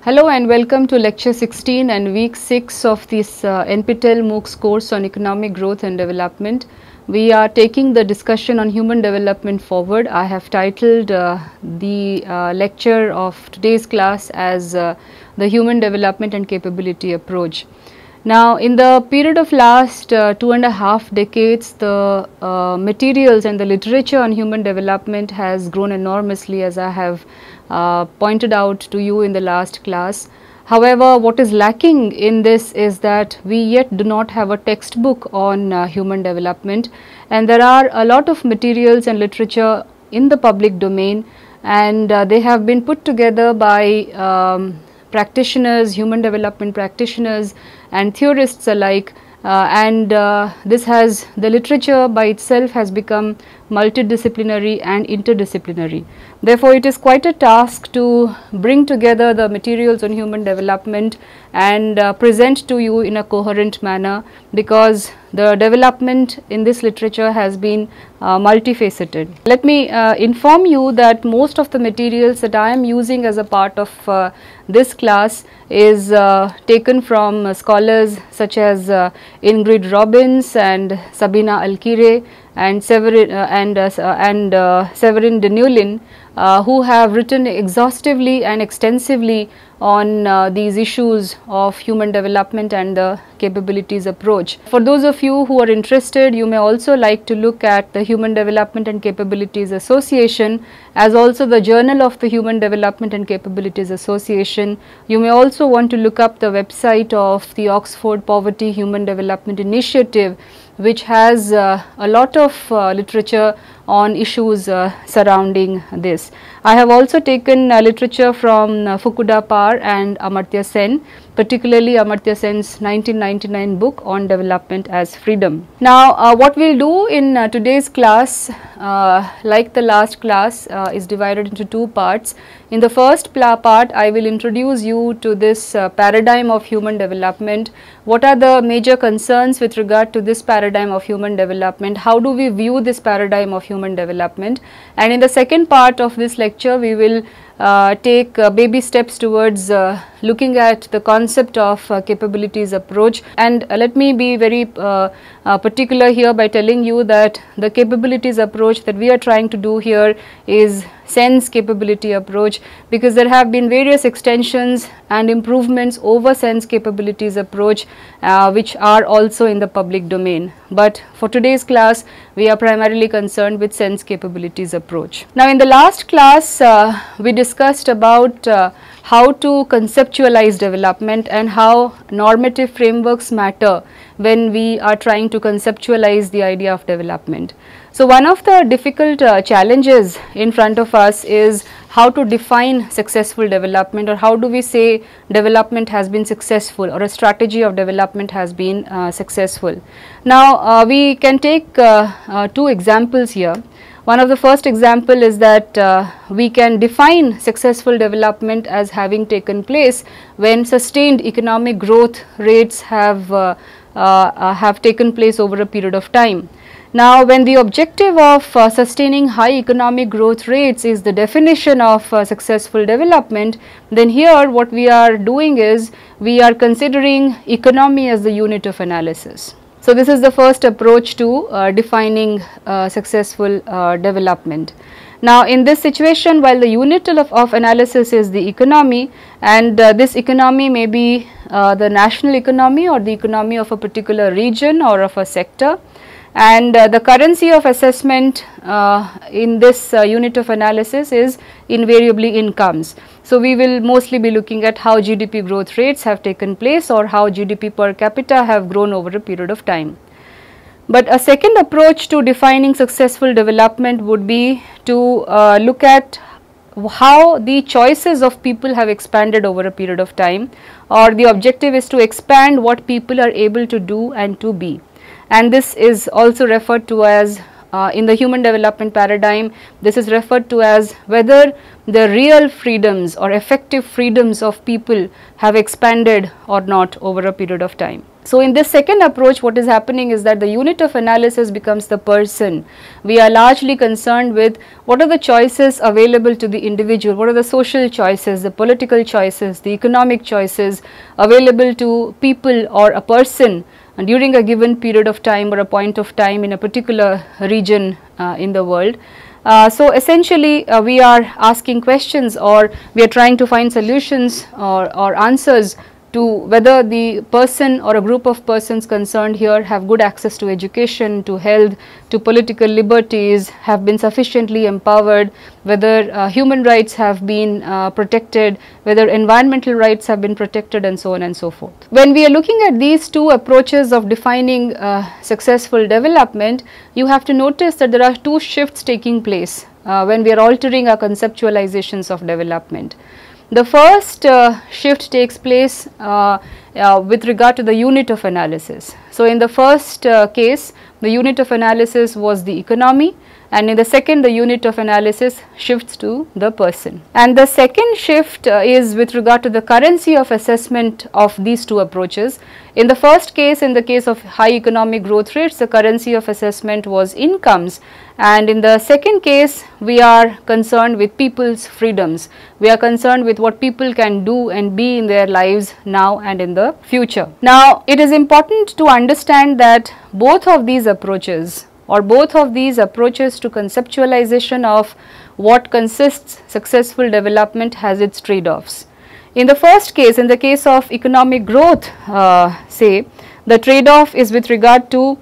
Hello and welcome to lecture 16 and week 6 of this NPTEL MOOCs course on economic growth and development. We are taking the discussion on human development forward. I have titled the lecture of today's class as the human development and capability approach. Now, in the period of last 2.5 decades, the materials and the literature on human development has grown enormously, as I have pointed out to you in the last class. However, what is lacking in this is that we yet do not have a textbook on human development, and there are a lot of materials and literature in the public domain, and they have been put together by practitioners, human development practitioners and theorists alike, the literature by itself has become multidisciplinary and interdisciplinary. Therefore, it is quite a task to bring together the materials on human development and present to you in a coherent manner, because the development in this literature has been multifaceted. Let me inform you that most of the materials that I am using as a part of this class is taken from scholars such as Ingrid Robbins and Sabina Alkire and Severin Denulin, who have written exhaustively and extensively on these issues of human development and the capabilities approach. For those of you who are interested, you may also like to look at the Human Development and Capabilities Association, as also the Journal of the Human Development and Capabilities Association. You may also want to look up the website of the Oxford Poverty Human Development Initiative, which has a lot of literature on issues surrounding this. I have also taken literature from Fukuda Par and Amartya Sen, particularly Amartya Sen's 1999 book on development as freedom. Now, what we will do in today's class, like the last class, is divided into two parts. In the first part, I will introduce you to this paradigm of human development. What are the major concerns with regard to this paradigm of human development? How do we view this paradigm of human development? And in the second part of this lecture, we will take baby steps towards looking at the concept of capabilities approach. And let me be very particular here by telling you that the capabilities approach that we are trying to do here is sense capability approach, because there have been various extensions and improvements over sense capabilities approach which are also in the public domain. But for today's class, we are primarily concerned with sense capabilities approach. Now, in the last class, we discussed about how to conceptualize development and how normative frameworks matter when we are trying to conceptualize the idea of development. So, one of the difficult challenges in front of us is how to define successful development, or how do we say development has been successful or a strategy of development has been successful. Now, we can take two examples here. One of the first example is that we can define successful development as having taken place when sustained economic growth rates have taken place over a period of time. Now, when the objective of sustaining high economic growth rates is the definition of successful development, then here what we are doing is we are considering economy as the unit of analysis. So, this is the first approach to defining successful development. Now, in this situation, while the unit of analysis is the economy, and this economy may be the national economy or the economy of a particular region or of a sector, and the currency of assessment in this unit of analysis is invariably incomes. So, we will mostly be looking at how GDP growth rates have taken place or how GDP per capita have grown over a period of time. But a second approach to defining successful development would be to look at how the choices of people have expanded over a period of time, or the objective is to expand what people are able to do and to be. And this is also referred to as in the human development paradigm, this is referred to as whether the real freedoms or effective freedoms of people have expanded or not over a period of time. So, in this second approach, what is happening is that the unit of analysis becomes the person. We are largely concerned with what are the choices available to the individual, what are the social choices, the political choices, the economic choices available to people or a person during a given period of time or a point of time in a particular region in the world. So, essentially we are asking questions, or we are trying to find solutions or answers to whether the person or a group of persons concerned here have good access to education, to health, to political liberties, have been sufficiently empowered, whether human rights have been protected, whether environmental rights have been protected, and so on and so forth. When we are looking at these two approaches of defining successful development, you have to notice that there are two shifts taking place when we are altering our conceptualizations of development. The first shift takes place with regard to the unit of analysis. So, in the first case, the unit of analysis was the economy, and in the second, the unit of analysis shifts to the person. And the second shift is with regard to the currency of assessment of these two approaches. In the first case, in the case of high economic growth rates, the currency of assessment was incomes, and in the second case, we are concerned with people's freedoms. We are concerned with what people can do and be in their lives now and in the future. Now, it is important to understand that both of these approaches, or both of these approaches to conceptualization of what consists successful development, has its trade-offs. In the first case, in the case of economic growth, say, the trade-off is with regard to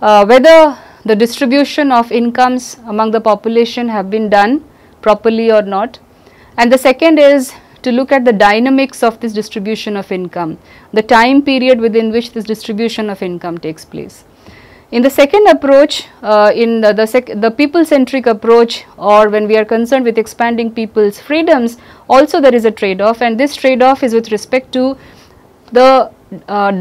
whether the distribution of incomes among the population have been done properly or not, and the second is to look at the dynamics of this distribution of income, the time period within which this distribution of income takes place. In the second approach, in the people-centric approach, or when we are concerned with expanding people's freedoms, also there is a trade-off, and this trade-off is with respect to the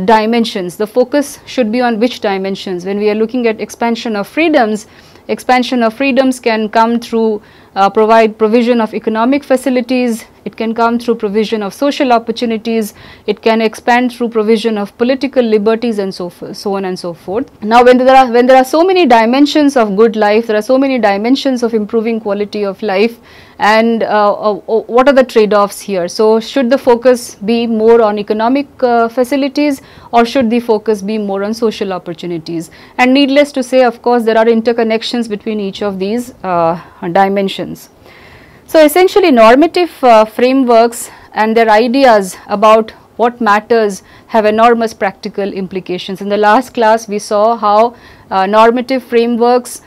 dimensions. The focus should be on which dimensions. When we are looking at expansion of freedoms can come through provision of economic facilities, it can come through provision of social opportunities, it can expand through provision of political liberties, and so on and so forth. Now, when there are so many dimensions of good life, there are so many dimensions of improving quality of life, and what are the trade-offs here? So, should the focus be more on economic facilities, or should the focus be more on social opportunities? And needless to say, of course, there are interconnections between each of these dimensions. So, essentially normative frameworks and their ideas about what matters have enormous practical implications. In the last class, we saw how normative frameworks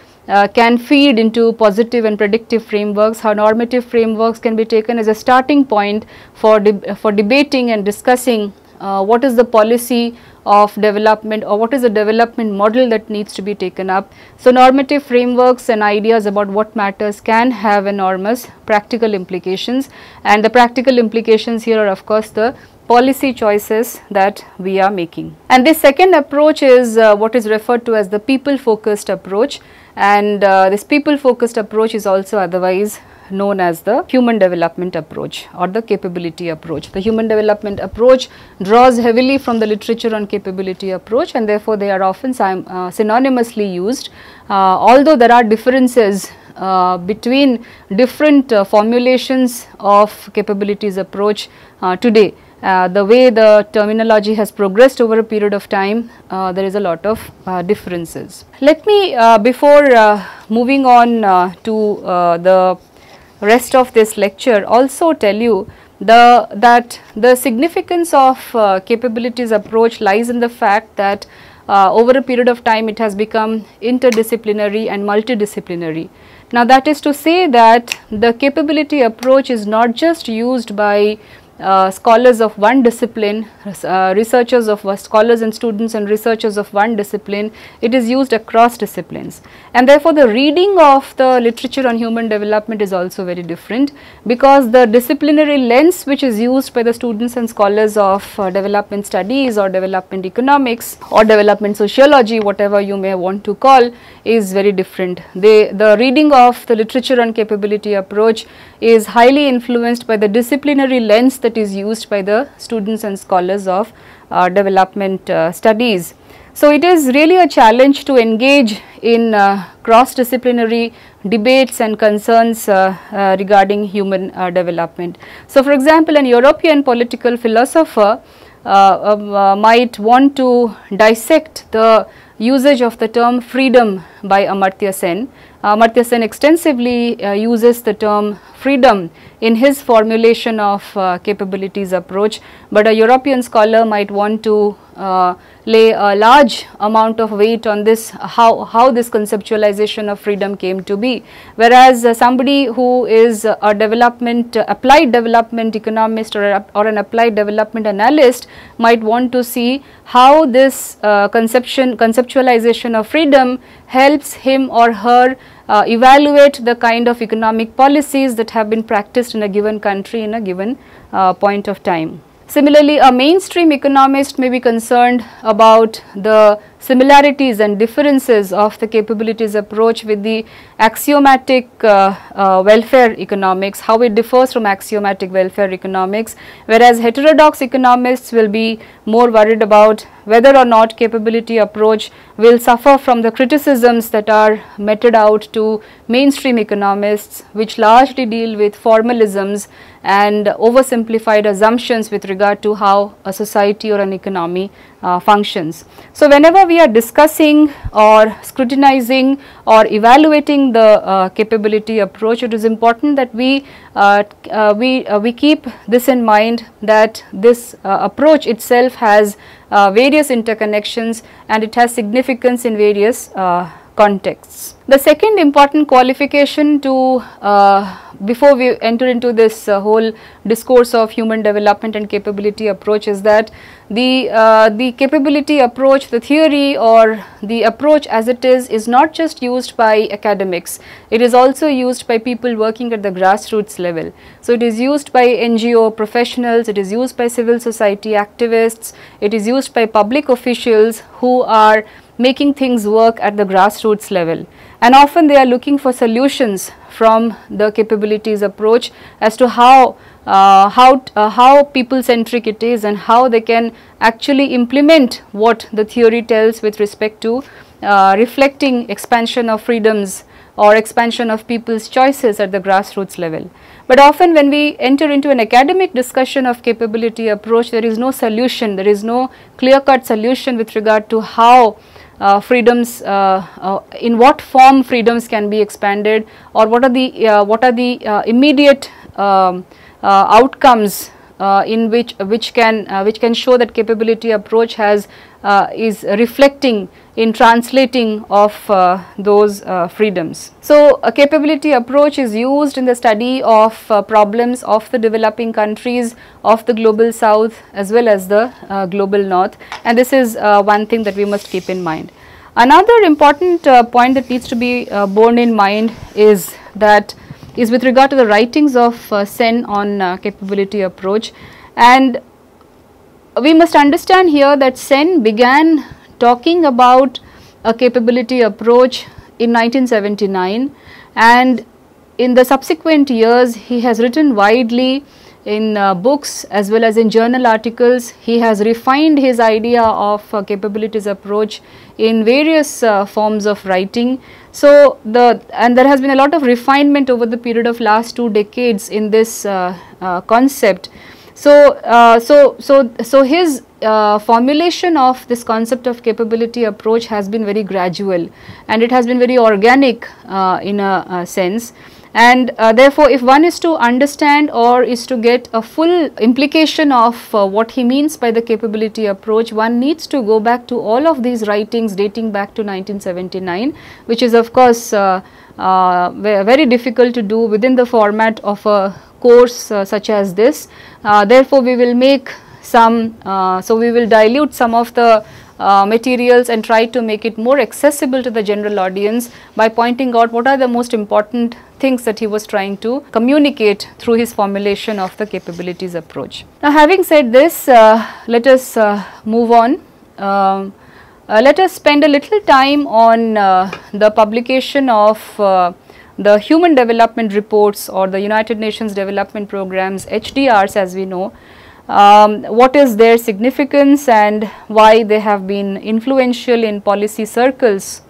can feed into positive and predictive frameworks, how normative frameworks can be taken as a starting point for debating and discussing what is the policy of development, or what is the development model that needs to be taken up. So, normative frameworks and ideas about what matters can have enormous practical implications, and the practical implications here are of course the policy choices that we are making. And this second approach is what is referred to as the people focused approach, and this people focused approach is also otherwise known as the human development approach or the capability approach. The human development approach draws heavily from the literature on capability approach, and therefore they are often synonymously used, although there are differences between different formulations of capabilities approach today. The way the terminology has progressed over a period of time, there is a lot of differences. Let me before moving on to the rest of this lecture also tell you that the significance of capabilities approach lies in the fact that over a period of time it has become interdisciplinary and multidisciplinary. Now, that is to say that the capability approach is not just used by scholars of one discipline, researchers of scholars and students and researchers of one discipline, it is used across disciplines. And therefore, the reading of the literature on human development is also very different, because the disciplinary lens which is used by the students and scholars of development studies or development economics or development sociology, whatever you may want to call, is very different. The reading of the literature on capability approach is highly influenced by the disciplinary lens that is used by the students and scholars of development studies. So, it is really a challenge to engage in cross-disciplinary debates and concerns regarding human development. So, for example, an European political philosopher might want to dissect the usage of the term freedom by Amartya Sen. Amartya Sen extensively uses the term freedom in his formulation of capabilities approach, but a European scholar might want to lay a large amount of weight on this, how this conceptualization of freedom came to be, whereas somebody who is a applied development economist or an applied development analyst might want to see how this conceptualization of freedom helps him or her evaluate the kind of economic policies that have been practiced in a given country in a given point of time. Similarly, a mainstream economist may be concerned about the similarities and differences of the capabilities approach with the axiomatic welfare economics, how it differs from axiomatic welfare economics, whereas heterodox economists will be more worried about whether or not capability approach will suffer from the criticisms that are meted out to mainstream economists, which largely deal with formalisms and oversimplified assumptions with regard to how a society or an economy functions. So, whenever we are discussing or scrutinizing or evaluating the capability approach, it is important that we keep this in mind, that this approach itself has various interconnections and it has significance in various contexts. The second important qualification to before we enter into this whole discourse of human development and capability approach is that the capability approach, the theory or the approach as it is not just used by academics, it is also used by people working at the grassroots level. So, it is used by NGO professionals, it is used by civil society activists, it is used by public officials who are making things work at the grassroots level, and often they are looking for solutions from the capabilities approach as to how people centric it is and how they can actually implement what the theory tells with respect to reflecting expansion of freedoms or expansion of people's choices at the grassroots level. But often when we enter into an academic discussion of capability approach, there is no solution, there is no clear-cut solution with regard to how freedoms, in what form freedoms can be expanded, or what are the immediate outcomes which can show that capability approach is reflecting in translating of those freedoms. So, a capability approach is used in the study of problems of the developing countries, of the global south as well as the global north, and this is one thing that we must keep in mind. Another important point that needs to be borne in mind is with regard to the writings of Sen on capability approach, and we must understand here that Sen began talking about a capability approach in 1979, and in the subsequent years he has written widely in books as well as in journal articles. He has refined his idea of capabilities approach in various forms of writing. So, and there has been a lot of refinement over the period of last 2 decades in this concept. So, his formulation of this concept of capability approach has been very gradual and it has been very organic in a sense, And therefore, if one is to understand or is to get a full implication of what he means by the capability approach, one needs to go back to all of these writings dating back to 1979, which is of course very difficult to do within the format of a course such as this. Therefore, we will make some, so we will dilute some of the materials and try to make it more accessible to the general audience by pointing out what are the most important things that he was trying to communicate through his formulation of the capabilities approach. Now, having said this, let us move on. Let us spend a little time on the publication of the Human Development Reports or the United Nations Development Programs, HDRs as we know. What is their significance and why they have been influential in policy circles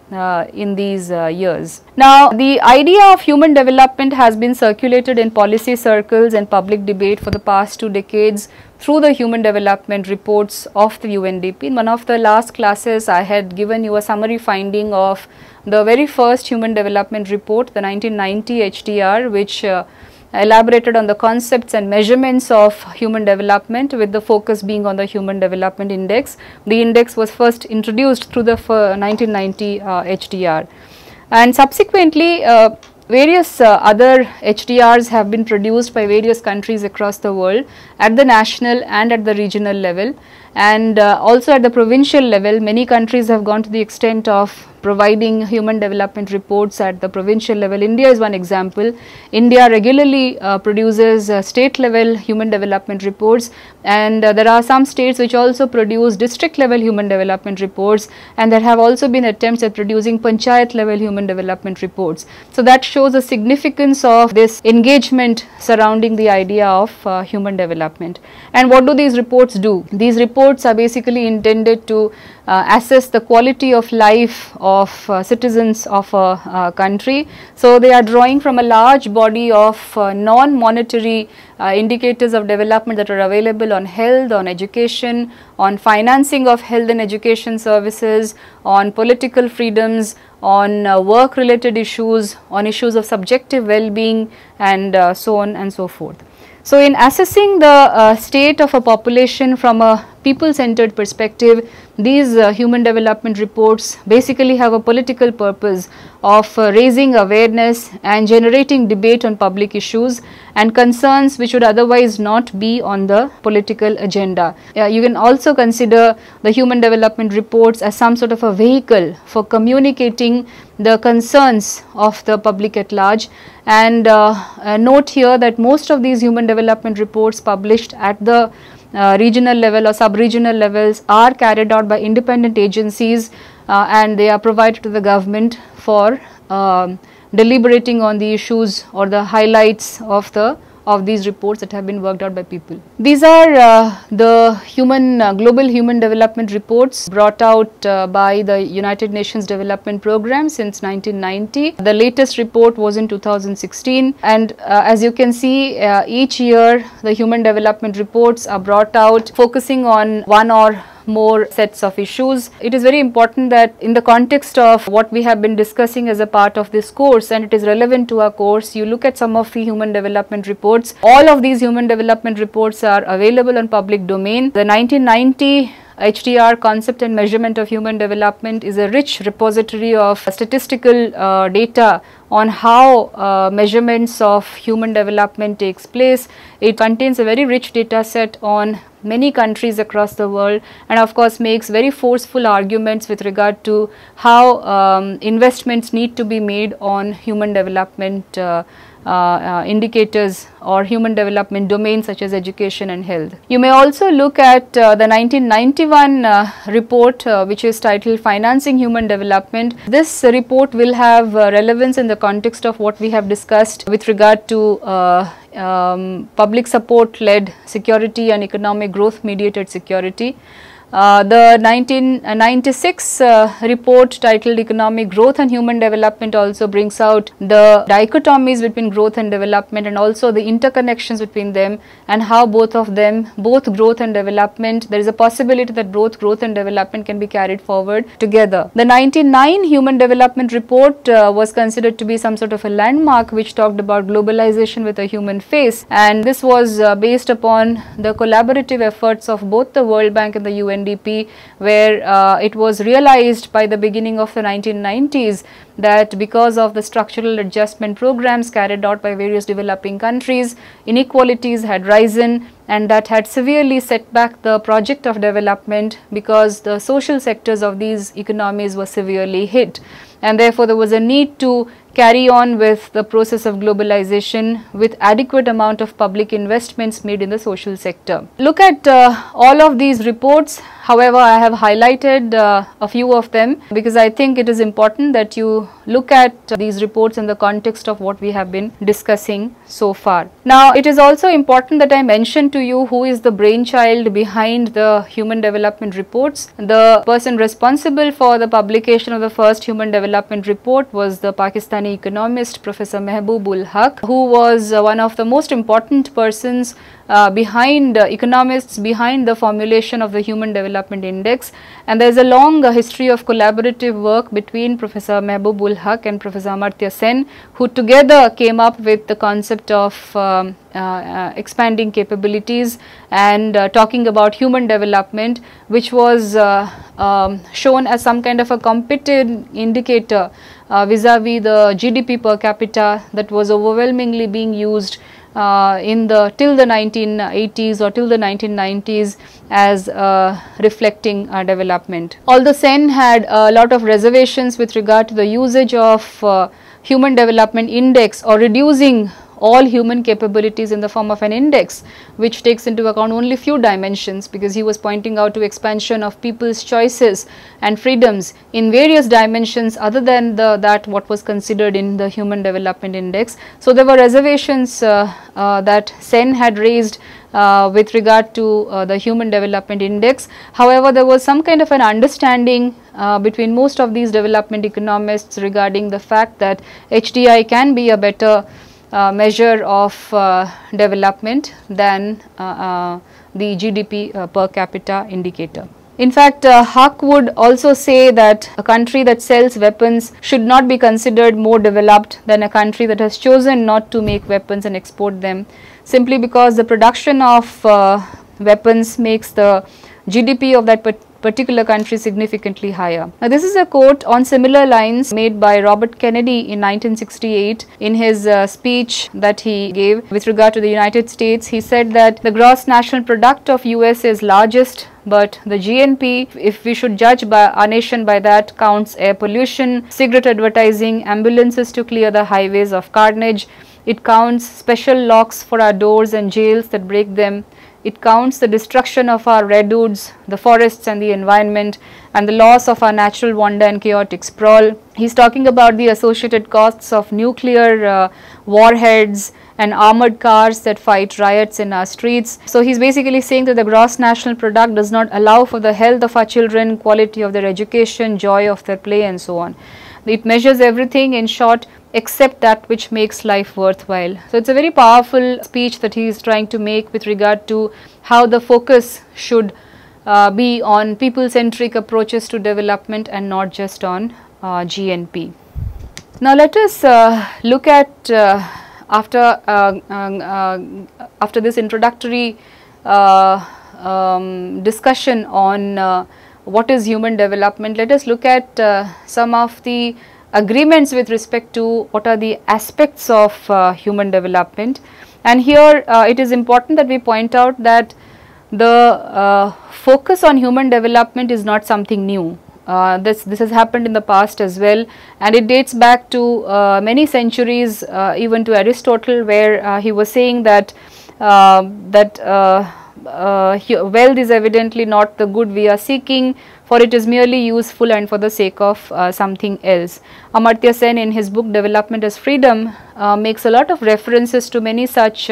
in these years. Now, the idea of human development has been circulated in policy circles and public debate for the past 2 decades through the human development reports of the UNDP. In one of the last classes, I had given you a summary finding of the very first human development report, the 1990 HDR, which elaborated on the concepts and measurements of human development, with the focus being on the Human Development Index. The index was first introduced through the 1990 HDR, and subsequently various other HDRs have been produced by various countries across the world at the national and at the regional level, and also at the provincial level. Many countries have gone to the extent of providing human development reports at the provincial level. India is one example. India regularly produces state level human development reports, and there are some states which also produce district level human development reports, and there have also been attempts at producing panchayat level human development reports. So, that shows the significance of this engagement surrounding the idea of human development. And what do these reports do? These reports are basically intended to assess the quality of life of citizens of a country. So, they are drawing from a large body of non-monetary indicators of development that are available on health, on education, on financing of health and education services, on political freedoms, on work related issues, on issues of subjective well-being, and so on and so forth. So, in assessing the state of a population from a people-centered perspective, these human development reports basically have a political purpose of raising awareness and generating debate on public issues and concerns which would otherwise not be on the political agenda. You can also consider the human development reports as some sort of a vehicle for communicating the concerns of the public at large. And note here that most of these human development reports published at the regional level or sub-regional levels are carried out by independent agencies, and they are provided to the government for deliberating on the issues or the highlights of these reports that have been worked out by people. These are the global human development reports brought out by the United Nations Development Program since 1990. The latest report was in 2016, and as you can see, each year the human development reports are brought out focusing on one or more sets of issues. It is very important that in the context of what we have been discussing as a part of this course, and it is relevant to our course, you look at some of the human development reports. All of these human development reports are available on public domain. The 1990 HDR, Concept and Measurement of Human Development, is a rich repository of statistical data on how measurements of human development takes place. It contains a very rich data set on many countries across the world, and of course makes very forceful arguments with regard to how investments need to be made on human development indicators or human development domains such as education and health. You may also look at the 1991 report which is titled Financing Human Development. This report will have relevance in the context of what we have discussed with regard to public support led security and economic growth mediated security. The 1996 report titled Economic Growth and Human Development also brings out the dichotomies between growth and development, and also the interconnections between them, and how both of them, both growth and development, there is a possibility that both growth and development can be carried forward together. The 1999 Human Development Report was considered to be some sort of a landmark which talked about globalization with a human face, and this was based upon the collaborative efforts of both the World Bank and the UNDP, where it was realized by the beginning of the 1990s that because of the structural adjustment programs carried out by various developing countries, inequalities had risen, and that had severely set back the project of development, because the social sectors of these economies were severely hit, and therefore there was a need to carry on with the process of globalization with adequate amount of public investments made in the social sector. Look at all of these reports. However, I have highlighted a few of them because I think it is important that you look at these reports in the context of what we have been discussing so far. Now, it is also important that I mention to you who is the brainchild behind the human development reports. The person responsible for the publication of the first human development report was the Pakistani economist Professor Mehboob-ul Haq, who was one of the most important persons behind economists behind the formulation of the Human Development Index, and there is a long history of collaborative work between Professor Mehboob-ul Haq and Professor Amartya Sen, who together came up with the concept of expanding capabilities and talking about human development, which was shown as some kind of a competitive indicator vis-a-vis the GDP per capita that was overwhelmingly being used till the 1980s or till the 1990s as reflecting development. Although Sen had a lot of reservations with regard to the usage of human development index or reducing all human capabilities in the form of an index which takes into account only few dimensions, because he was pointing out to expansion of people's choices and freedoms in various dimensions other than that what was considered in the Human Development Index. So there were reservations that Sen had raised with regard to the Human Development Index. However, there was some kind of an understanding between most of these development economists regarding the fact that HDI can be a better measure of development than the GDP per capita indicator. In fact, Haq would also say that a country that sells weapons should not be considered more developed than a country that has chosen not to make weapons and export them, simply because the production of weapons makes the GDP of that particular country significantly higher. Now, this is a quote on similar lines made by Robert Kennedy in 1968 in his speech that he gave with regard to the United States. He said that the gross national product of US is largest, but the GNP, if we should judge by our nation by that, counts air pollution, cigarette advertising, ambulances to clear the highways of carnage. It counts special locks for our doors and jails that break them. It counts the destruction of our redwoods, the forests and the environment, and the loss of our natural wonder and chaotic sprawl. He is talking about the associated costs of nuclear warheads and armored cars that fight riots in our streets. So he is basically saying that the gross national product does not allow for the health of our children, quality of their education, joy of their play, and so on. It measures everything, in short, except that which makes life worthwhile. So it's a very powerful speech that he is trying to make with regard to how the focus should be on people-centric approaches to development and not just on GNP. Now let us look at after this introductory discussion on what is human development, let us look at some of the agreements with respect to what are the aspects of human development. And here it is important that we point out that the focus on human development is not something new. This has happened in the past as well, and it dates back to many centuries, even to Aristotle, where he was saying that wealth is evidently not the good we are seeking. for it is merely useful and for the sake of something else. Amartya Sen in his book Development as Freedom makes a lot of references to many such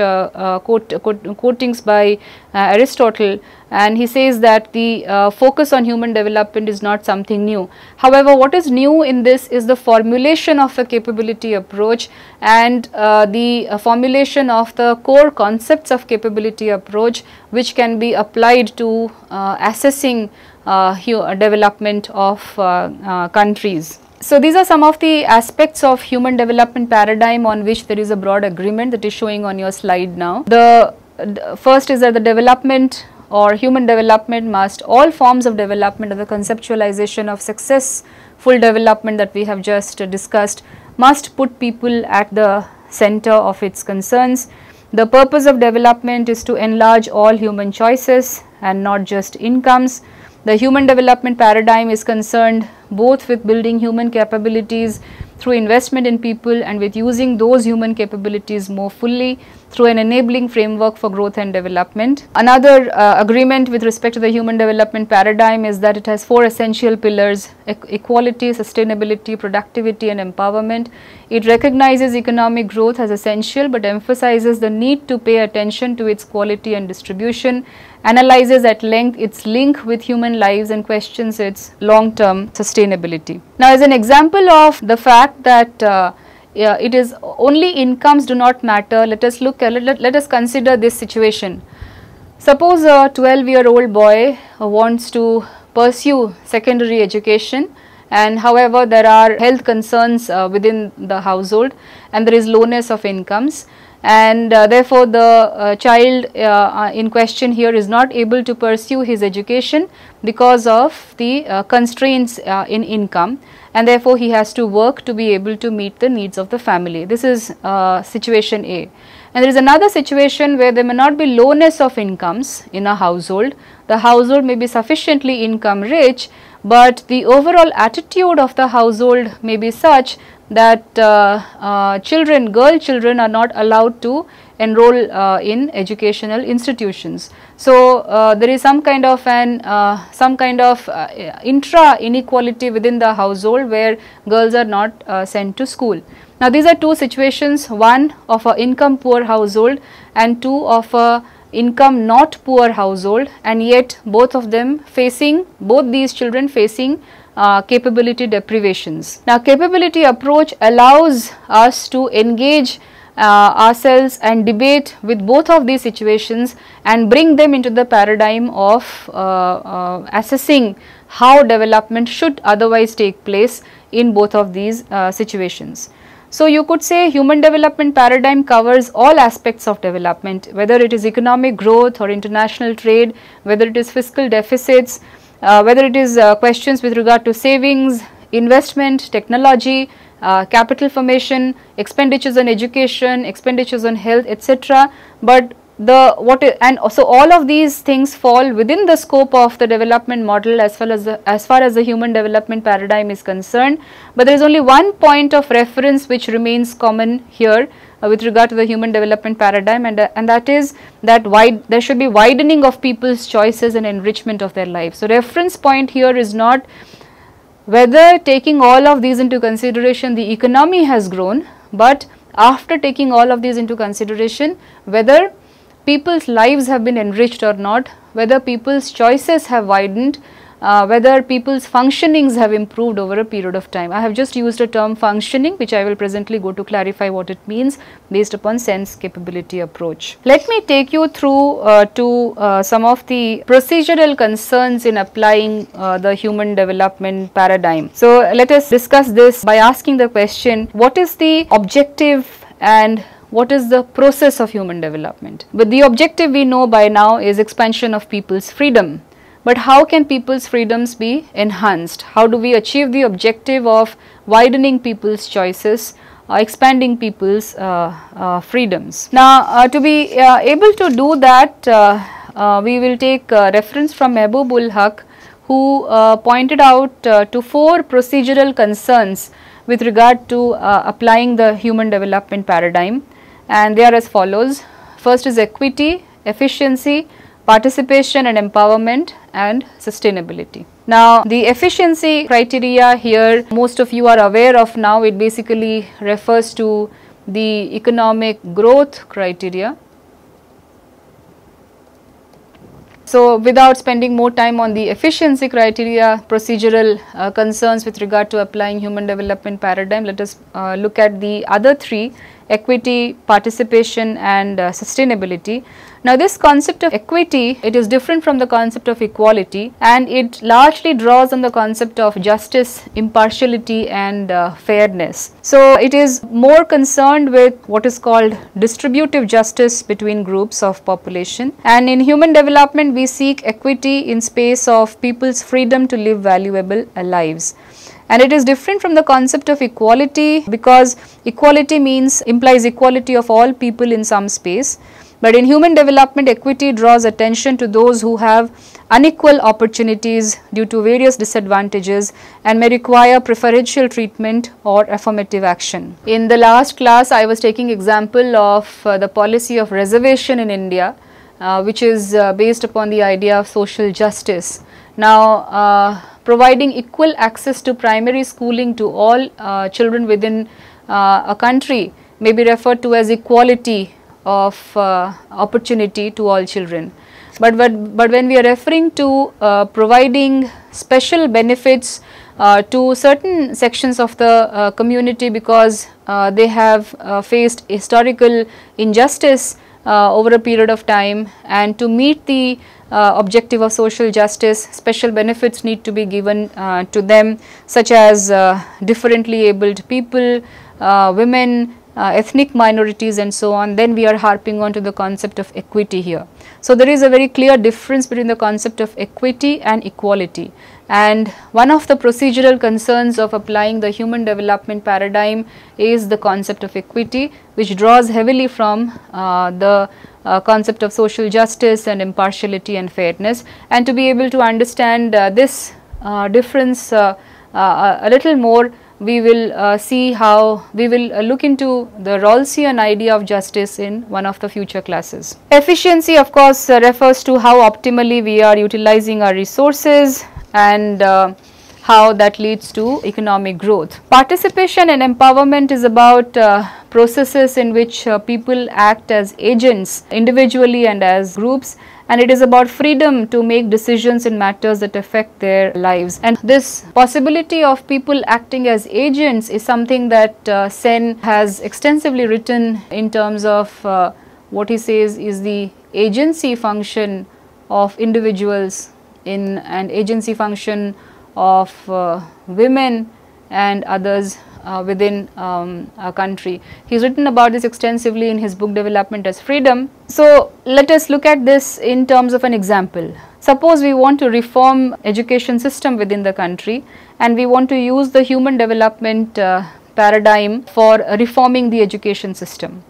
quotings by Aristotle, and he says that the focus on human development is not something new. However, what is new in this is the formulation of a capability approach and the formulation of the core concepts of capability approach, which can be applied to assessing development of countries. So, these are some of the aspects of human development paradigm on which there is a broad agreement that is showing on your slide now. The first is that the development or human development must, all forms of development or the conceptualization of successful development that we have just discussed, must put people at the center of its concerns. The purpose of development is to enlarge all human choices and not just incomes. The human development paradigm is concerned both with building human capabilities through investment in people and with using those human capabilities more fully through an enabling framework for growth and development. Another agreement with respect to the human development paradigm is that it has 4 essential pillars: equality, sustainability, productivity and empowerment. It recognizes economic growth as essential but emphasizes the need to pay attention to its quality and distribution, analyzes at length its link with human lives and questions its long-term sustainability. Now, as an example of the fact that it is only incomes do not matter, let us consider this situation. Suppose a 12-year-old boy wants to pursue secondary education, and however there are health concerns within the household and there is lowness of incomes, and therefore the child in question here is not able to pursue his education because of the constraints in income, and therefore he has to work to be able to meet the needs of the family. This is situation A. And there is another situation where there may not be lowness of incomes in a household. The household may be sufficiently income rich, but the overall attitude of the household may be such that girl children are not allowed to enroll in educational institutions. So, there is some kind of intra inequality within the household where girls are not sent to school. Now, these are two situations, one of a income poor household and two of a income not poor household, and yet both these children facing capability deprivations. Now, capability approach allows us to engage ourselves and debate with both of these situations and bring them into the paradigm of assessing how development should otherwise take place in both of these situations. So, you could say human development paradigm covers all aspects of development, whether it is economic growth or international trade, whether it is fiscal deficits, whether it is questions with regard to savings, investment, technology, capital formation, expenditures on education, expenditures on health, etc. But so all of these things fall within the scope of the development model as far as the human development paradigm is concerned. But there is only one point of reference which remains common here with regard to the human development paradigm, and that is that there should be widening of people's choices and enrichment of their lives. So, reference point here is not whether taking all of these into consideration the economy has grown, but after taking all of these into consideration whether people's lives have been enriched or not, whether people's choices have widened, whether people's functionings have improved over a period of time. I have just used a term functioning, which I will presently go to clarify what it means based upon sense capability approach. Let me take you through some of the procedural concerns in applying the human development paradigm. So, let us discuss this by asking the question, what is the objective and what is the process of human development? But the objective we know by now is expansion of people's freedom. But how can people's freedoms be enhanced? How do we achieve the objective of widening people's choices, expanding people's freedoms? Now, to be able to do that, we will take reference from Mehboob Haq, who pointed out to 4 procedural concerns with regard to applying the human development paradigm, and they are as follows. First is equity, efficiency, participation and empowerment, and sustainability. Now, the efficiency criteria here, most of you are aware of now, it basically refers to the economic growth criteria. So, without spending more time on the efficiency criteria, procedural concerns with regard to applying human development paradigm, let us look at the other three: equity, participation and sustainability. Now, this concept of equity, it is different from the concept of equality, and it largely draws on the concept of justice, impartiality and fairness. So, it is more concerned with what is called distributive justice between groups of population, and in human development we seek equity in space of people's freedom to live valuable lives. And it is different from the concept of equality, because equality implies equality of all people in some space. But in human development, equity draws attention to those who have unequal opportunities due to various disadvantages and may require preferential treatment or affirmative action. In the last class, I was taking example of the policy of reservation in India, which is based upon the idea of social justice. Now, providing equal access to primary schooling to all children within a country may be referred to as equality of opportunity to all children. But when we are referring to providing special benefits to certain sections of the community because they have faced historical injustice over a period of time, and to meet the objective of social justice, special benefits need to be given to them, such as differently abled people, women, ethnic minorities and so on, then we are harping on to the concept of equity here. So, there is a very clear difference between the concept of equity and equality, and one of the procedural concerns of applying the human development paradigm is the concept of equity, which draws heavily from the concept of social justice and impartiality and fairness. And to be able to understand this difference a little more, we will see how we will look into the Rawlsian idea of justice in one of the future classes. Efficiency, of course, refers to how optimally we are utilizing our resources and how that leads to economic growth. Participation and empowerment is about processes in which people act as agents individually and as groups, and it is about freedom to make decisions in matters that affect their lives. And this possibility of people acting as agents is something that Sen has extensively written in terms of what he says is the agency function of individuals in an agency function of women and others within a country. He has written about this extensively in his book Development as Freedom. So, let us look at this in terms of an example. Suppose we want to reform education system within the country, and we want to use the human development paradigm for reforming the education system.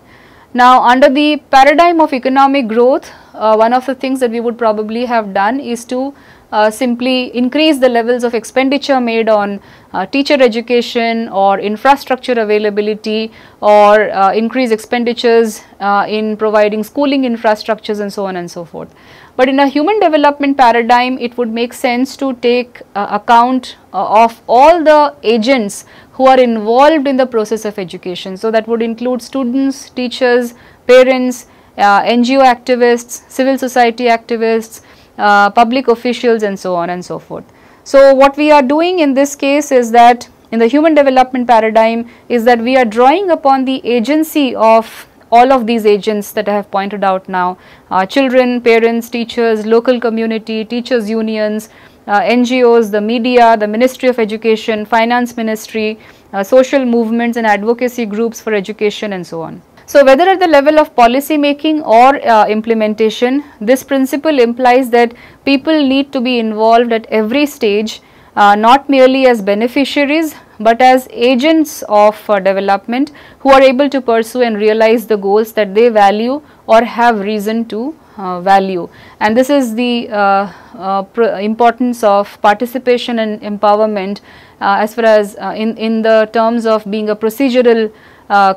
Now, under the paradigm of economic growth, one of the things that we would probably have done is to simply increase the levels of expenditure made on teacher education or infrastructure availability, or increase expenditures in providing schooling infrastructures and so on and so forth. But in a human development paradigm, it would make sense to take account of all the agents who are involved in the process of education. So, that would include students, teachers, parents, NGO activists, civil society activists, public officials and so on and so forth. So, what we are doing in this case is that in the human development paradigm is that we are drawing upon the agency of all of these agents that I have pointed out now, children, parents, teachers, local community, teachers unions, NGOs, the media, the Ministry of Education, Finance Ministry, social movements and advocacy groups for education and so on. So, whether at the level of policy making or implementation, this principle implies that people need to be involved at every stage, not merely as beneficiaries, but as agents of development who are able to pursue and realize the goals that they value or have reason to value. And this is the importance of participation and empowerment as far as in the terms of being a procedural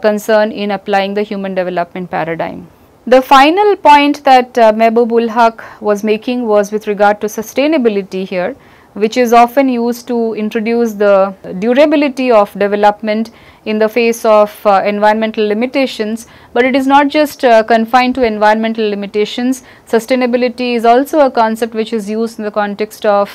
concern in applying the human development paradigm. The final point that Mehboob ul Haq was making was with regard to sustainability here, which is often used to introduce the durability of development in the face of environmental limitations, but it is not just confined to environmental limitations. Sustainability is also a concept which is used in the context of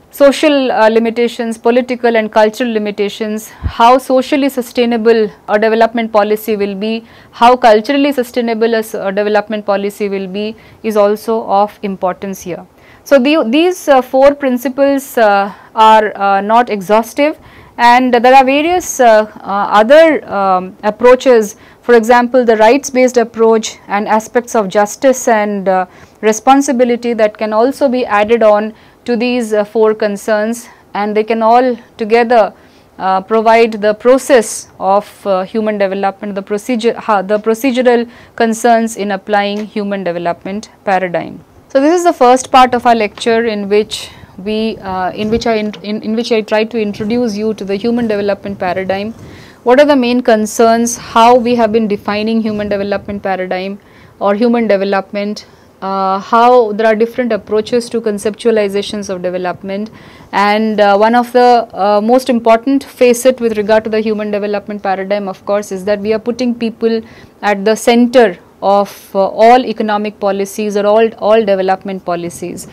social limitations, political and cultural limitations, how socially sustainable a development policy will be, how culturally sustainable a development policy will be, is also of importance here. So, these 4 principles are not exhaustive, and there are various other approaches. For example, the rights based approach and aspects of justice and responsibility that can also be added on to these 4 concerns, and they can all together provide the process of human development, the procedural concerns in applying human development paradigm. So, this is the first part of our lecture in which I try to introduce you to the human development paradigm. What are the main concerns, how we have been defining human development paradigm or human development, how there are different approaches to conceptualizations of development, and one of the most important facet with regard to the human development paradigm, of course, is that we are putting people at the center of all economic policies or all development policies.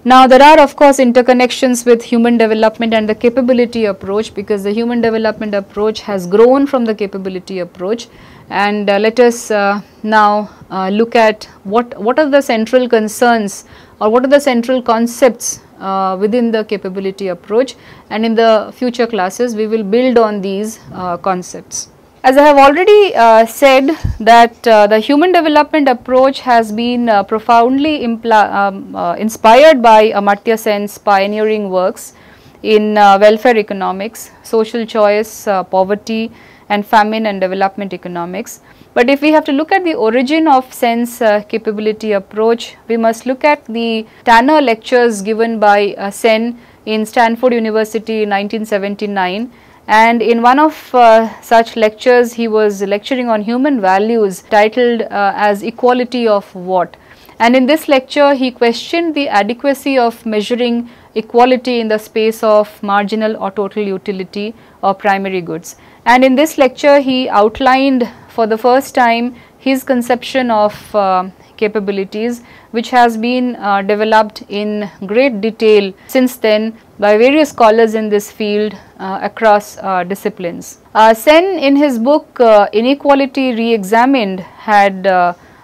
Now, there are of course interconnections with human development and the capability approach, because the human development approach has grown from the capability approach, and let us now look at what are the central concerns or what are the central concepts within the capability approach, and in the future classes we will build on these concepts. As I have already said that the human development approach has been profoundly inspired by Amartya Sen's pioneering works in welfare economics, social choice, poverty and famine and development economics. But if we have to look at the origin of Sen's capability approach, we must look at the Tanner lectures given by Sen in Stanford University in 1979. And in one of such lectures, he was lecturing on human values titled as Equality of What. And in this lecture, he questioned the adequacy of measuring equality in the space of marginal or total utility or primary goods. And in this lecture, he outlined for the first time his conception of capabilities, which has been developed in great detail since then by various scholars in this field across disciplines. Sen, in his book Inequality Re-examined, had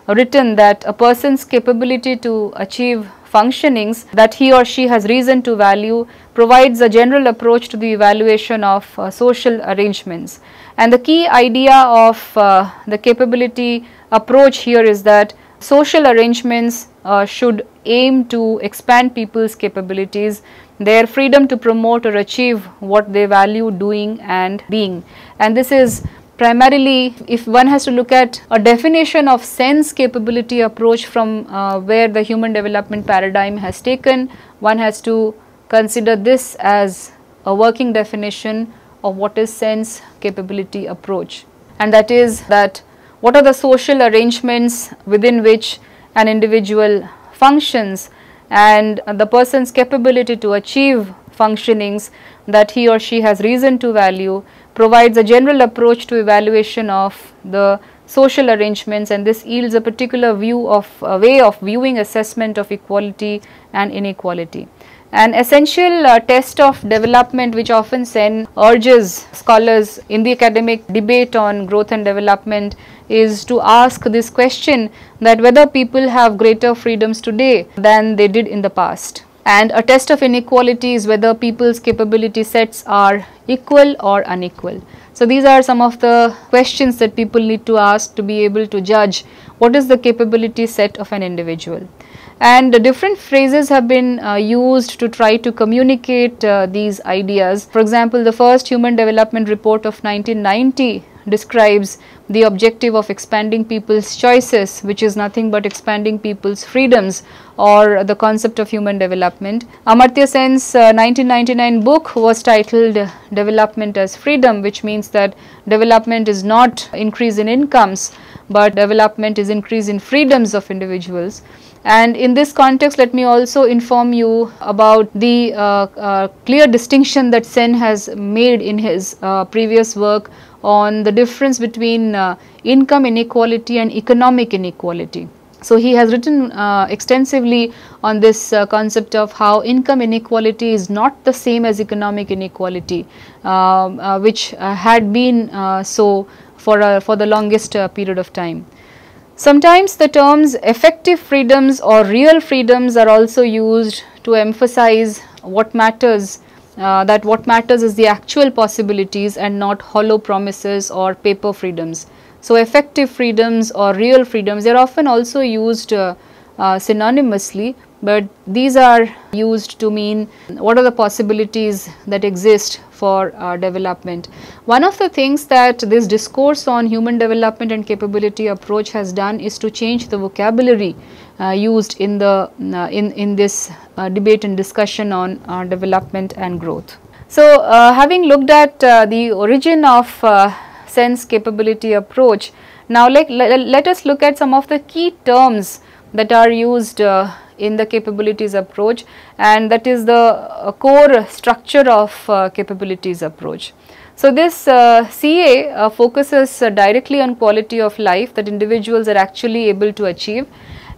written that a person's capability to achieve functionings that he or she has reason to value provides a general approach to the evaluation of social arrangements. And the key idea of the capability approach here is that social arrangements should aim to expand people's capabilities, their freedom to promote or achieve what they value doing and being. And this is primarily, if one has to look at a definition of Sen's capability approach from where the human development paradigm has taken, one has to consider this as a working definition of what is Sen's capability approach. And that is that what are the social arrangements within which an individual functions, and the person's capability to achieve functionings that he or she has reason to value provides a general approach to evaluation of the social arrangements, and this yields a particular view of a way of viewing assessment of equality and inequality. An essential test of development which often Sen urges scholars in the academic debate on growth and development is to ask this question, that whether people have greater freedoms today than they did in the past. And a test of inequality is whether people's capability sets are equal or unequal. So, these are some of the questions that people need to ask to be able to judge what is the capability set of an individual. And different phrases have been used to try to communicate these ideas. For example, the first Human Development Report of 1990 describes the objective of expanding people's choices, which is nothing but expanding people's freedoms, or the concept of human development. Amartya Sen's 1999 book was titled Development as Freedom, which means that development is not increase in incomes, but development is increase in freedoms of individuals. And in this context, let me also inform you about the clear distinction that Sen has made in his previous work on the difference between income inequality and economic inequality. So, he has written extensively on this concept of how income inequality is not the same as economic inequality, which had been so for the longest period of time. Sometimes the terms effective freedoms or real freedoms are also used to emphasize what matters, that what matters is the actual possibilities and not hollow promises or paper freedoms. So, effective freedoms or real freedoms, they are often also used synonymously, but these are used to mean what are the possibilities that exist for development. One of the things that this discourse on human development and capability approach has done is to change the vocabulary used in the in this debate and discussion on development and growth. So, having looked at the origin of Sen's capability approach, now let us look at some of the key terms that are used in the capabilities approach, and that is the core structure of capabilities approach. So, this CA focuses directly on quality of life that individuals are actually able to achieve,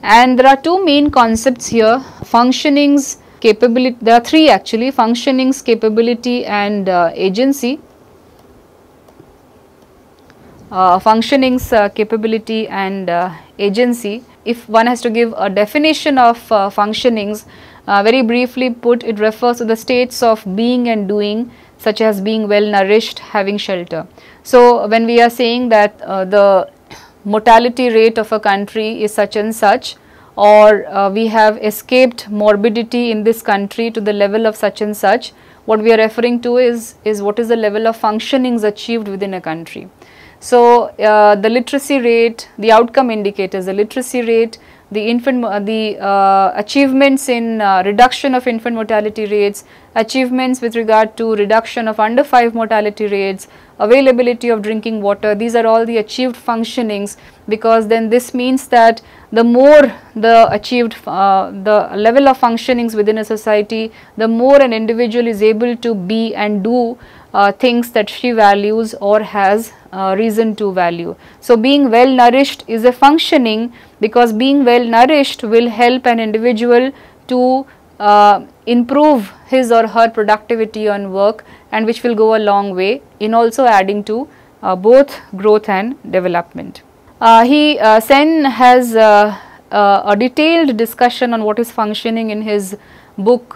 and there are two main concepts here: functionings, capability. There are three actually: functionings, capability and agency. Functionings, capability and agency. If one has to give a definition of functionings, very briefly put, it refers to the states of being and doing, such as being well nourished, having shelter. So, when we are saying that the mortality rate of a country is such and such, or we have escaped morbidity in this country to the level of such and such, what we are referring to is what is the level of functionings achieved within a country. So, the literacy rate, the outcome indicators, the literacy rate, the achievements in reduction of infant mortality rates, achievements with regard to reduction of under 5 mortality rates, availability of drinking water, these are all the achieved functionings, because then this means that the more the achieved the level of functionings within a society, the more an individual is able to be and do things that she values or has reason to value. So, being well nourished is a functioning, because being well nourished will help an individual to improve his or her productivity on work, and which will go a long way in also adding to both growth and development. Sen has a detailed discussion on what is functioning in his book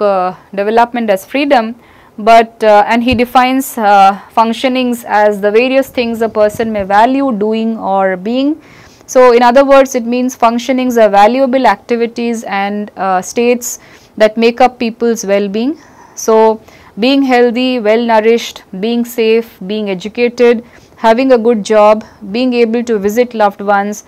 Development as Freedom, but and he defines functionings as the various things a person may value doing or being. So, in other words, it means functionings are valuable activities and states that make up people's well-being. So, being healthy, well nourished, being safe, being educated, having a good job, being able to visit loved ones,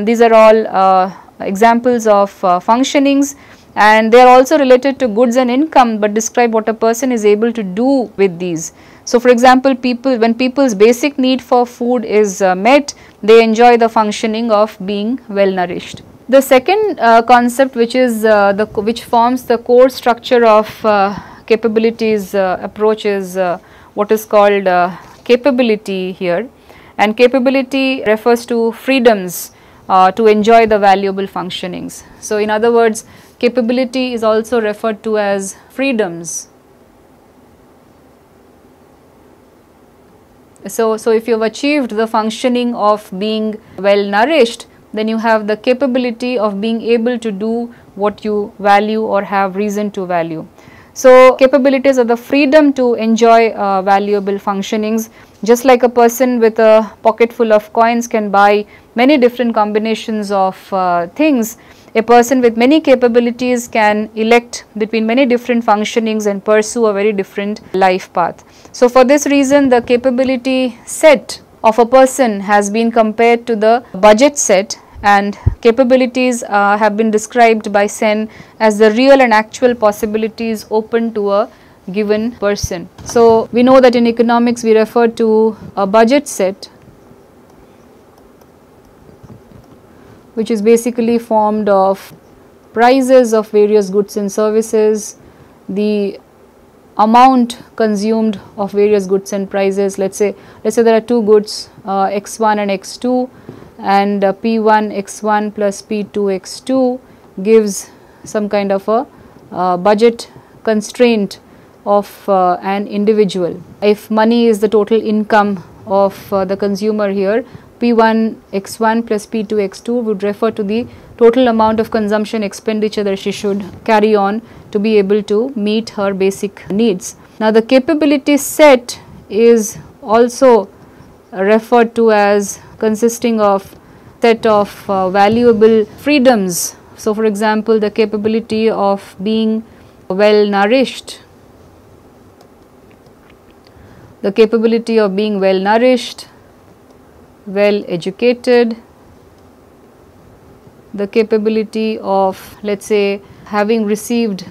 these are all examples of functionings, and they are also related to goods and income, but describe what a person is able to do with these. So, for example, when people's basic need for food is met, they enjoy the functioning of being well nourished. The second concept, which is which forms the core structure of capabilities approach, is what is called capability here, and capability refers to freedoms to enjoy the valuable functionings. So, in other words, capability is also referred to as freedoms. So, if you have achieved the functioning of being well nourished, then you have the capability of being able to do what you value or have reason to value. So, capabilities are the freedom to enjoy valuable functionings. Just like a person with a pocket full of coins can buy many different combinations of things, a person with many capabilities can elect between many different functionings and pursue a very different life path. So, for this reason, the capability set of a person has been compared to the budget set, and capabilities have been described by Sen as the real and actual possibilities open to a given person. So, we know that in economics we refer to a budget set, which is basically formed of prices of various goods and services, the amount consumed of various goods and prices. Let's say there are two goods, x1 and x2, and p1 x1 plus p2 x2 gives some kind of a budget constraint of an individual. If money is the total income of the consumer here, p1 x1 plus p2 x2 would refer to the total amount of consumption expenditure that she should carry on to be able to meet her basic needs. Now, the capability set is also referred to as consisting of set of valuable freedoms. So, for example, the capability of being well nourished, the capability of being well nourished, well educated, the capability of, let us say, having received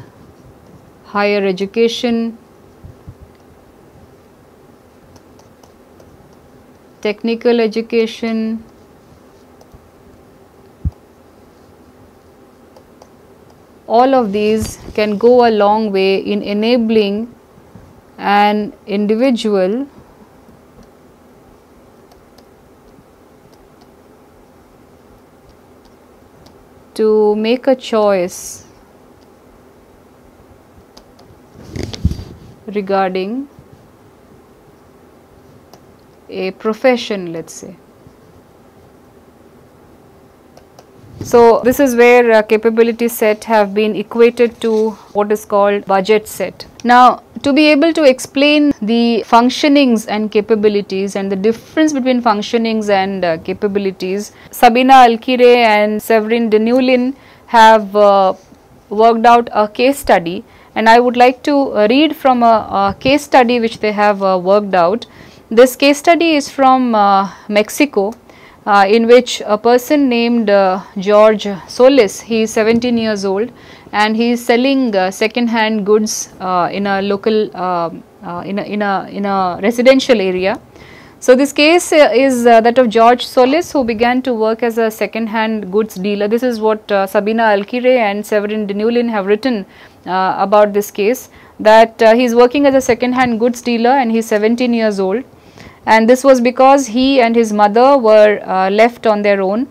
higher education, technical education, all of these can go a long way in enabling an individual to make a choice regarding a profession, let us say. So, this is where capability set have been equated to what is called budget set. Now, to be able to explain the functionings and capabilities and the difference between functionings and capabilities, Sabina Alkire and Severin Denulin have worked out a case study, and I would like to read from a case study which they have worked out. This case study is from Mexico, in which a person named George Solis, he is 17 years old and he is selling second hand goods in a local in a residential area. So, this case is that of George Solis, who began to work as a second hand goods dealer. This is what Sabina Alkire and Severin Denulin have written about this case, that he is working as a second hand goods dealer and he is 17 years old. And this was because he and his mother were left on their own.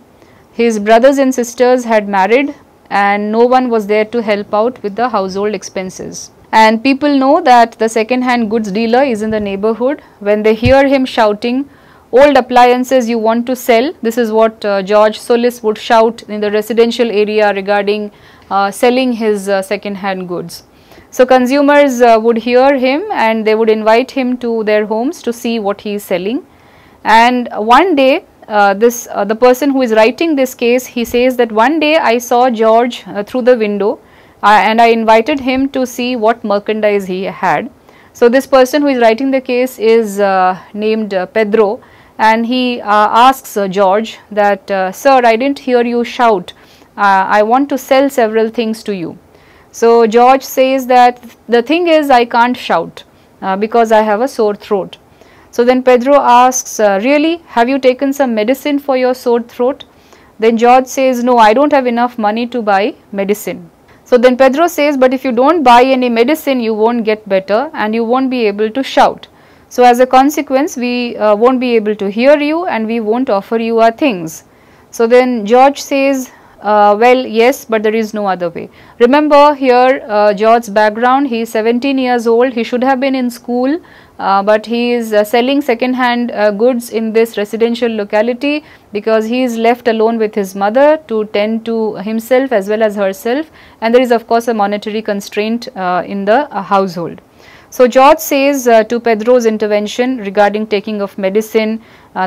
His brothers and sisters had married and no one was there to help out with the household expenses. And people know that the second hand goods dealer is in the neighborhood. When they hear him shouting, "Old appliances you want to sell," this is what George Solis would shout in the residential area regarding selling his second hand goods. So, consumers would hear him and they would invite him to their homes to see what he is selling. And one day the person who is writing this case, he says that one day I saw George through the window and I invited him to see what merchandise he had. So, this person who is writing the case is named Pedro, and he asks George that, "Sir, I did not hear you shout, I want to sell several things to you." So, George says that the thing is I can't shout because I have a sore throat. So, then Pedro asks, "Really, have you taken some medicine for your sore throat?" Then George says, "No, I don't have enough money to buy medicine." So, then Pedro says, "But if you don't buy any medicine, you won't get better and you won't be able to shout. So, as a consequence, we won't be able to hear you and we won't offer you our things." So, then George says, "Well, yes, but there is no other way." Remember here George's background, he is 17 years old, he should have been in school, but he is selling second hand goods in this residential locality because he is left alone with his mother to tend to himself as well as herself, and there is of course a monetary constraint in the household. So, George says to Pedro's intervention regarding taking of medicine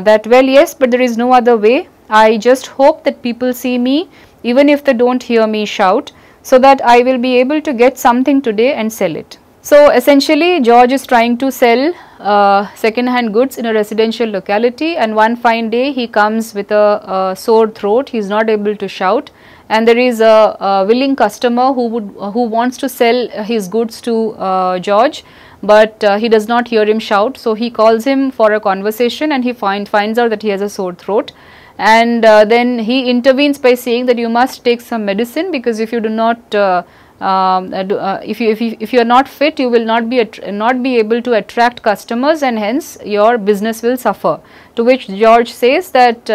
that, "Well, yes, but there is no other way. I just hope that people see me even if they do not hear me shout, so that I will be able to get something today and sell it." So, essentially George is trying to sell second hand goods in a residential locality, and one fine day he comes with a sore throat, he is not able to shout, and there is a willing customer who wants to sell his goods to George, but he does not hear him shout. So, he calls him for a conversation and he finds out that he has a sore throat, and then he intervenes by saying that you must take some medicine, because if you do not if you are not fit, you will not be able to attract customers, and hence your business will suffer. To which George says that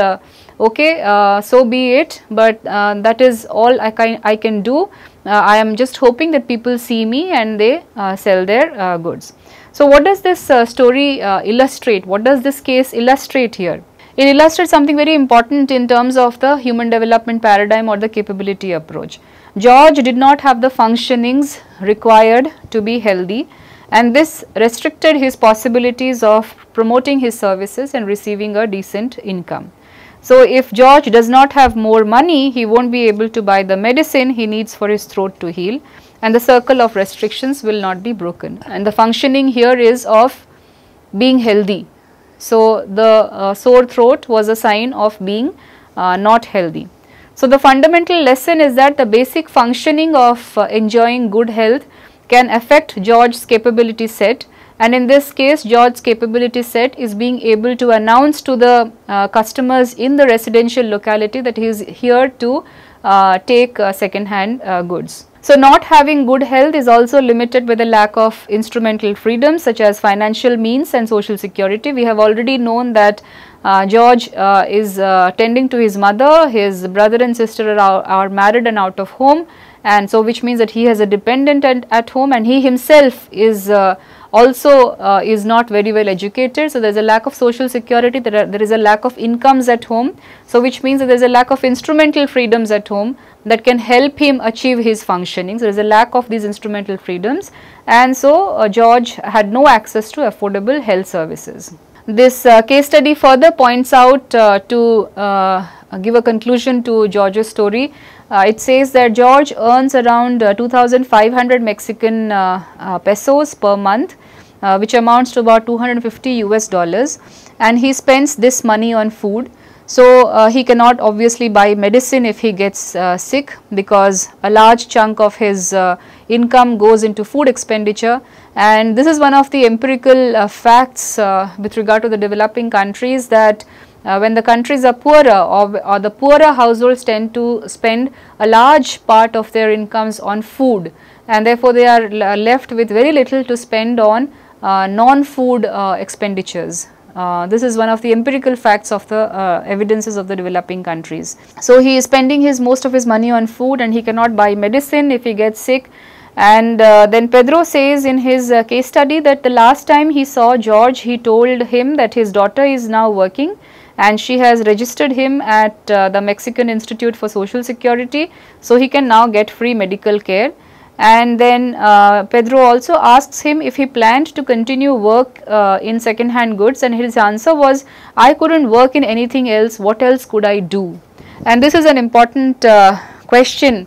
okay, so be it, but that is all I can do. I am just hoping that people see me and they sell their goods. So what does this story illustrate? What does this case illustrate here? It illustrates something very important in terms of the human development paradigm or the capability approach. George did not have the functionings required to be healthy, and this restricted his possibilities of promoting his services and receiving a decent income. So if George does not have more money, he won't be able to buy the medicine he needs for his throat to heal, and the circle of restrictions will not be broken. And the functioning here is of being healthy. So the sore throat was a sign of being not healthy. So the fundamental lesson is that the basic functioning of enjoying good health can affect George's capability set, and in this case George's capability set is being able to announce to the customers in the residential locality that he is here to take second hand goods. So not having good health is also limited by the lack of instrumental freedoms such as financial means and social security. We have already known that George is tending to his mother, his brother and sister are married and out of home, and so which means that he has a dependent at home, and he himself is also is not very well educated. So there is a lack of social security, there is a lack of incomes at home, so which means that there is a lack of instrumental freedoms at home that can help him achieve his functioning. So there is a lack of these instrumental freedoms, and so George had no access to affordable health services. This case study further points out to give a conclusion to George's story. It says that George earns around 2,500 Mexican pesos per month, which amounts to about $250 US, and he spends this money on food. So he cannot obviously buy medicine if he gets sick, because a large chunk of his income goes into food expenditure, and this is one of the empirical facts with regard to the developing countries, that when the countries are poorer, or the poorer households tend to spend a large part of their incomes on food, and therefore they are left with very little to spend on non-food expenditures. This is one of the empirical facts of the evidences of the developing countries. So he is spending most of his money on food, and he cannot buy medicine if he gets sick. And then Pedro says in his case study that the last time he saw George, he told him that his daughter is now working and she has registered him at the Mexican Institute for Social Security, so he can now get free medical care. And then Pedro also asks him if he planned to continue work in second hand goods, and his answer was, I couldn't work in anything else, what else could I do? And this is an important question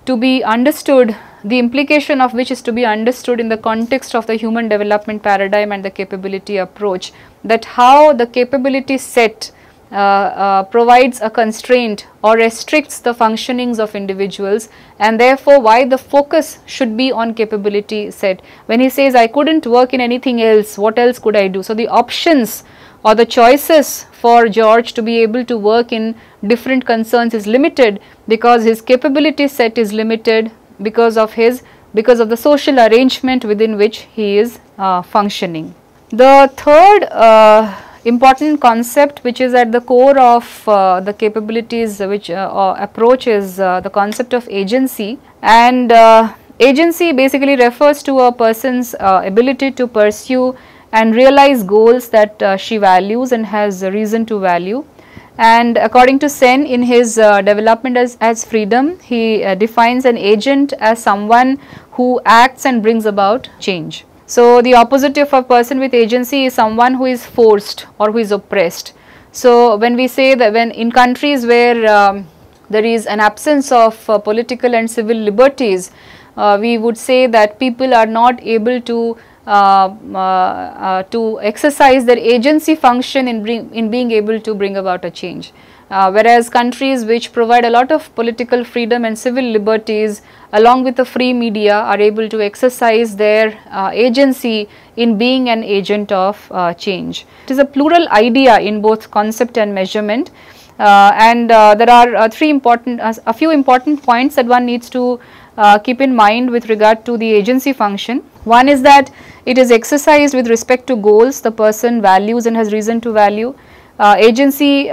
to be understood, the implication of which is to be understood in the context of the human development paradigm and the capability approach, that how the capability set provides a constraint or restricts the functionings of individuals, and therefore why the focus should be on capability set. When he says I couldn't work in anything else, what else could I do? So the options or the choices for George to be able to work in different concerns is limited, because his capability set is limited because of the social arrangement within which he is functioning. The third important concept which is at the core of the capabilities which approach is the concept of agency, and agency basically refers to a person's ability to pursue and realize goals that she values and has reason to value. And according to Sen, in his development as freedom, he defines an agent as someone who acts and brings about change. So the opposite of a person with agency is someone who is forced or who is oppressed. So when we say that, when in countries where there is an absence of political and civil liberties, we would say that people are not able to exercise their agency function in being able to bring about a change. Whereas countries which provide a lot of political freedom and civil liberties along with the free media are able to exercise their agency in being an agent of change. It is a plural idea in both concept and measurement, There are a few important points that one needs to keep in mind with regard to the agency function. One is that it is exercised with respect to goals the person values and has reason to value. Agency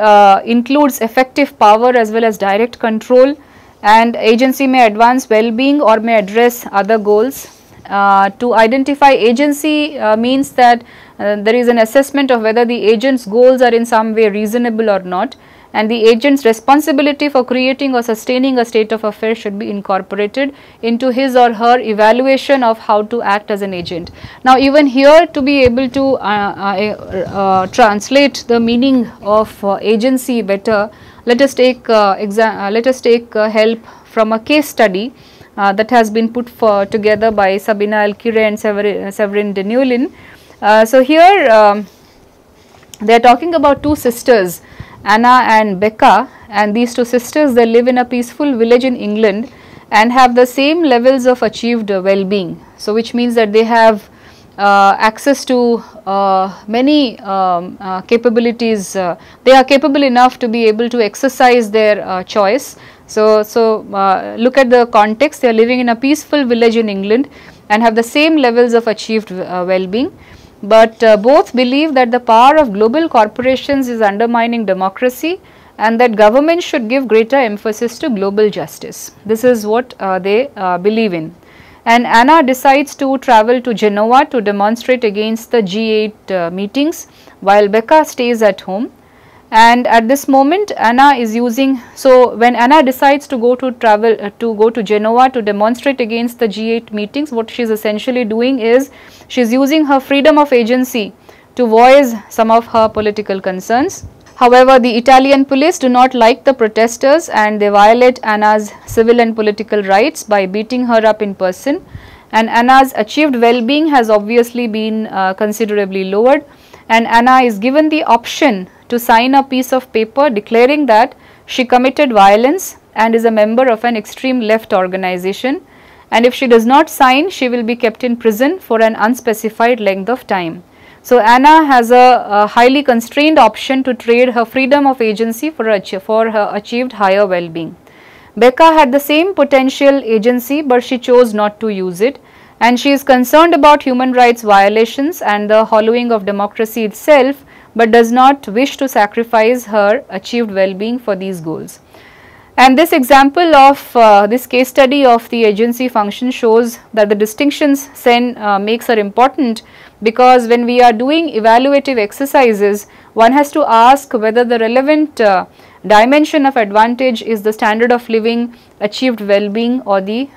includes effective power as well as direct control, and agency may advance well-being or may address other goals. To identify agency means that there is an assessment of whether the agent's goals are in some way reasonable or not, and the agent's responsibility for creating or sustaining a state of affairs should be incorporated into his or her evaluation of how to act as an agent. Now, even here, to be able to translate the meaning of agency better, let us take help from a case study that has been put together by Sabina Alkire and Severin Denulin. So here they are talking about two sisters, Anna and Becca, and these two sisters, they live in a peaceful village in England and have the same levels of achieved well-being. So which means that they have access to many capabilities. They are capable enough to be able to exercise their choice. So look at the context. They are living in a peaceful village in England and have the same levels of achieved well-being. But both believe that the power of global corporations is undermining democracy and that government should give greater emphasis to global justice. This is what they believe in. And Anna decides to travel to Genoa to demonstrate against the G8 meetings, while Becca stays at home. And at this moment, Anna is using, so when Anna decides to go to Genoa to demonstrate against the G8 meetings, what she is essentially doing is she is using her freedom of agency to voice some of her political concerns. However, the Italian police do not like the protesters and they violate Anna's civil and political rights by beating her up in person, and Anna's achieved well-being has obviously been considerably lowered, and Anna is given the option to sign a piece of paper declaring that she committed violence and is a member of an extreme left organization, and if she does not sign, she will be kept in prison for an unspecified length of time. So Anna has a highly constrained option to trade her freedom of agency for her achieved higher well-being. Becca had the same potential agency, but she chose not to use it, and she is concerned about human rights violations and the hollowing of democracy itself, but does not wish to sacrifice her achieved well-being for these goals. And this example of this case study of the agency function shows that the distinctions Sen makes are important, because when we are doing evaluative exercises, one has to ask whether the relevant dimension of advantage is the standard of living, achieved well-being, or the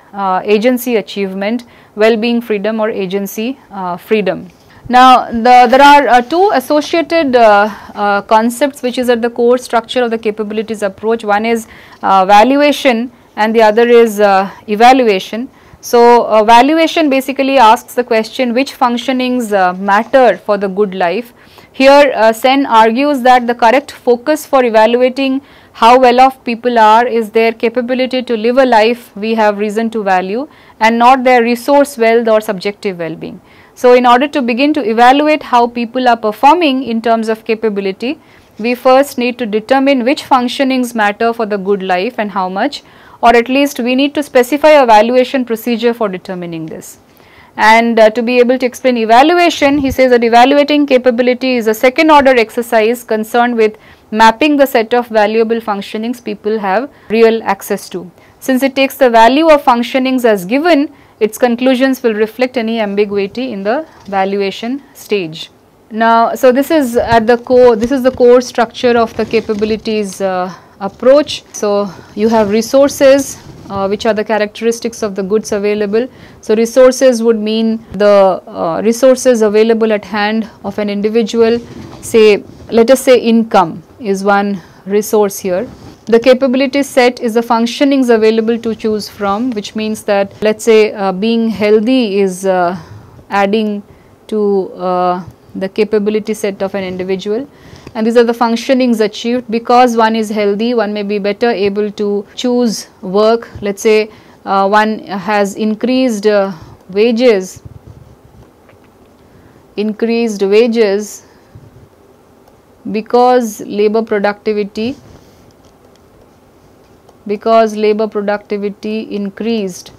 agency achievement, well-being freedom or agency freedom. Now, there are two associated concepts which is at the core structure of the capabilities approach. One is valuation and the other is evaluation. So, valuation basically asks the question which functionings matter for the good life. Here Sen argues that the correct focus for evaluating how well off people are is their capability to live a life we have reason to value and not their resource wealth or subjective well-being. So, in order to begin to evaluate how people are performing in terms of capability, we first need to determine which functionings matter for the good life and how much, or at least we need to specify a valuation procedure for determining this. And to be able to explain evaluation, he says that evaluating capability is a second order exercise concerned with mapping the set of valuable functionings people have real access to. Since it takes the value of functionings as given, its conclusions will reflect any ambiguity in the valuation stage. Now, so this is at the core, this is the core structure of the capabilities approach. So, you have resources which are the characteristics of the goods available. So, resources would mean the resources available at hand of an individual, say let us say income is one resource here. The capability set is the functionings available to choose from, which means that let us say being healthy is adding to the capability set of an individual, and these are the functionings achieved. Because one is healthy, one may be better able to choose work. Let us say one has increased wages because labor productivity because labor productivity increased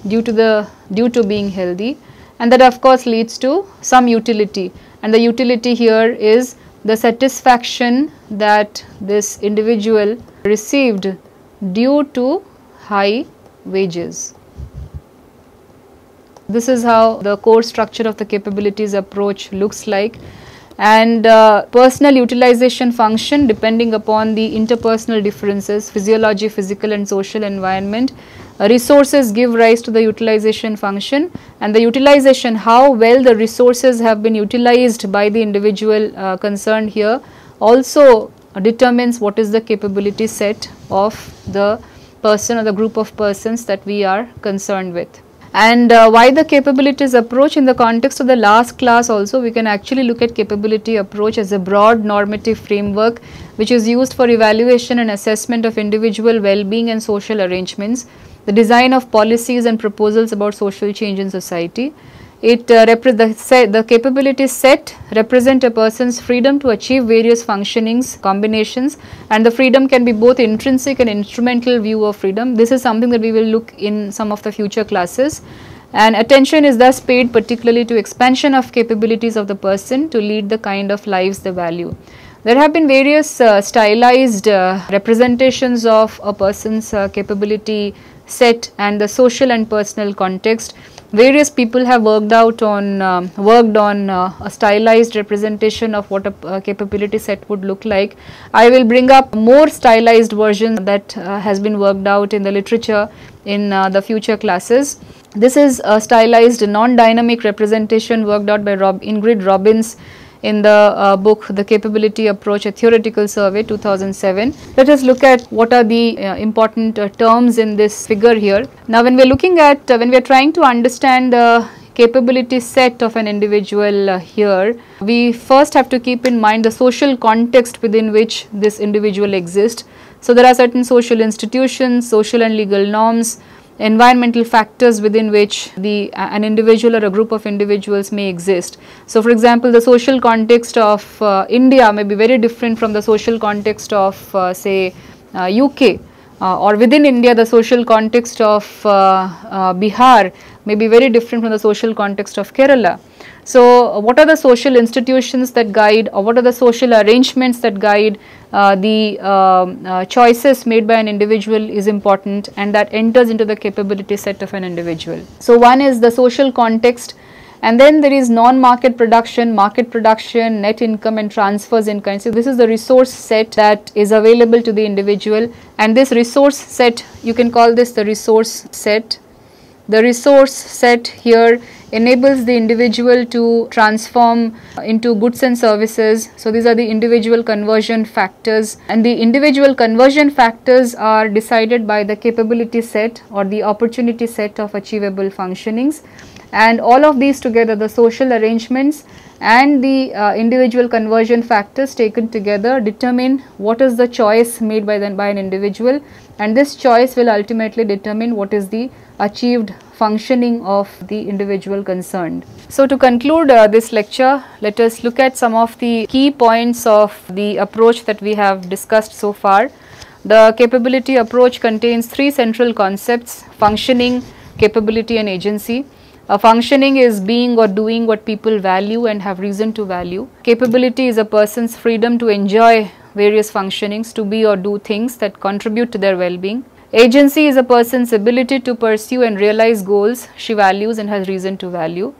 due to being healthy, and that of course leads to some utility, and the utility here is the satisfaction that this individual received due to high wages. This is how the core structure of the capabilities approach looks like, and personal utilization function depending upon the interpersonal differences, physiology, physical and social environment. Resources give rise to the utilization function, and the utilization, how well the resources have been utilized by the individual concerned here, also determines what is the capability set of the person or the group of persons that we are concerned with. And why the capabilities approach? In the context of the last class also, we can actually look at capability approach as a broad normative framework which is used for evaluation and assessment of individual well-being and social arrangements, the design of policies and proposals about social change in society. The capability set represent a person's freedom to achieve various functionings, combinations, and the freedom can be both intrinsic and instrumental view of freedom. This is something that we will look in some of the future classes, and attention is thus paid particularly to expansion of capabilities of the person to lead the kind of lives they value. There have been various stylized representations of a person's capability set and the social and personal context. Various people have worked on a stylized representation of what a capability set would look like. I will bring up more stylized version that has been worked out in the literature in the future classes. This is a stylized non-dynamic representation worked out by Ingrid Robbins in the book The Capability Approach, a Theoretical Survey 2007. Let us look at what are the important terms in this figure here. Now when we are trying to understand the capability set of an individual here, we first have to keep in mind the social context within which this individual exists. So there are certain social institutions, social and legal norms, environmental factors within which an individual or a group of individuals may exist. So for example, the social context of India may be very different from the social context of say UK, or within India the social context of Bihar may be very different from the social context of Kerala. So what are the social institutions that guide, or what are the social arrangements that guide the choices made by an individual is important, and that enters into the capability set of an individual. So one is the social context, and then there is non-market production, market production, net income and transfers in kind. So this is the resource set that is available to the individual, and this resource set, you can call this the resource set. The resource set here enables the individual to transform into goods and services. So these are the individual conversion factors, and the individual conversion factors are decided by the capability set or the opportunity set of achievable functionings, and all of these together, the social arrangements and the individual conversion factors taken together determine what is the choice made by an individual, and this choice will ultimately determine what is the achieved functioning of the individual concerned. So to conclude this lecture, let us look at some of the key points of the approach that we have discussed so far. The capability approach contains three central concepts: functioning, capability and agency. Functioning is being or doing what people value and have reason to value. Capability is a person's freedom to enjoy various functionings, to be or do things that contribute to their well-being. Agency is a person's ability to pursue and realize goals she values and has reason to value.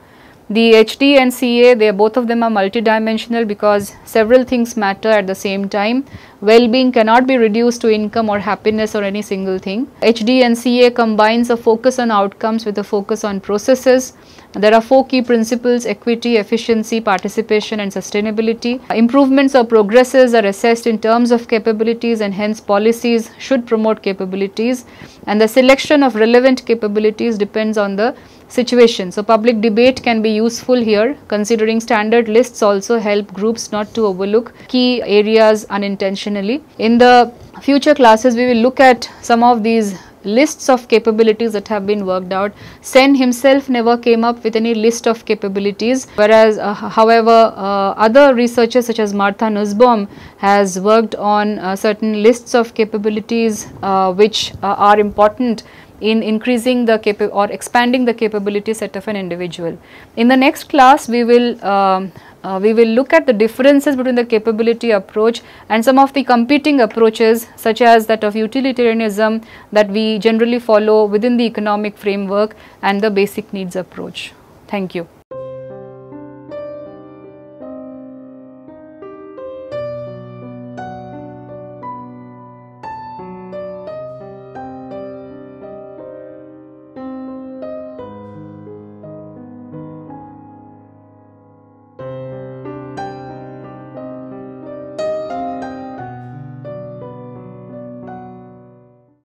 The HD and CA, both of them are multidimensional because several things matter at the same time. Well-being cannot be reduced to income or happiness or any single thing. HD and CA combines a focus on outcomes with a focus on processes. There are four key principles: equity, efficiency, participation and sustainability. Improvements or progresses are assessed in terms of capabilities, and hence policies should promote capabilities, and the selection of relevant capabilities depends on the situation. So public debate can be useful here, considering standard lists also help groups not to overlook key areas unintentionally. In the future classes, we will look at some of these lists of capabilities that have been worked out. Sen himself never came up with any list of capabilities, whereas however other researchers such as Martha Nussbaum has worked on certain lists of capabilities which are important in increasing the or expanding the capability set of an individual. In the next class, we will look at the differences between the capability approach and some of the competing approaches, such as that of utilitarianism that we generally follow within the economic framework, and the basic needs approach. Thank you.